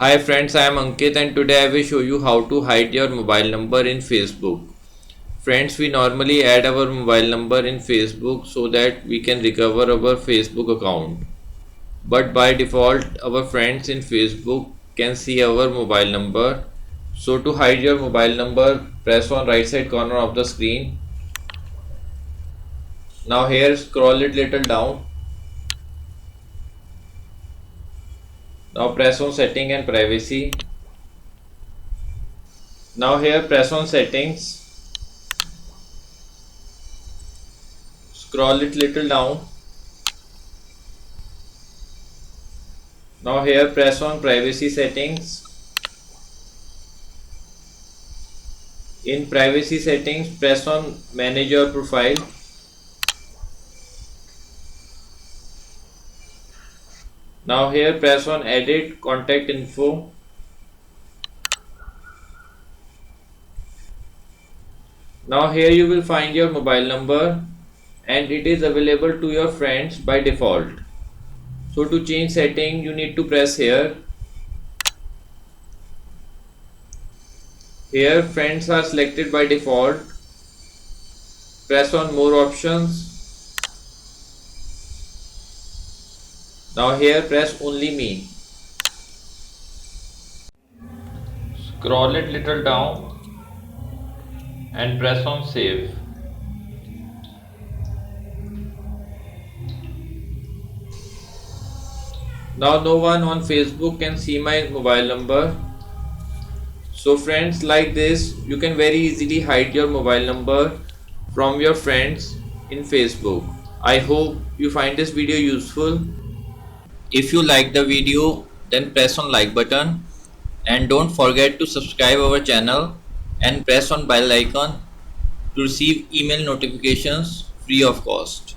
Hi friends, I am Ankit and today I will show you how to hide your mobile number in Facebook. Friends, we normally add our mobile number in Facebook so that we can recover our Facebook account. But by default, our friends in Facebook can see our mobile number. So to hide your mobile number, press on right side corner of the screen. Now here scroll it little down. Now press on setting and privacy. Now here press on settings. Scroll it little down. Now here press on privacy settings. In privacy settings, press on manage your profile. Now here press on edit contact info. Now here you will find your mobile number and it is available to your friends by default. So to change setting you need to press here. Here friends are selected by default. Press on more options. Now here press only me. Scroll it little down and press on save. Now no one on Facebook can see my mobile number. So friends, like this you can very easily hide your mobile number from your friends in Facebook. I hope you find this video useful. If you like the video, then press on like button and don't forget to subscribe our channel and press on bell icon to receive email notifications free of cost.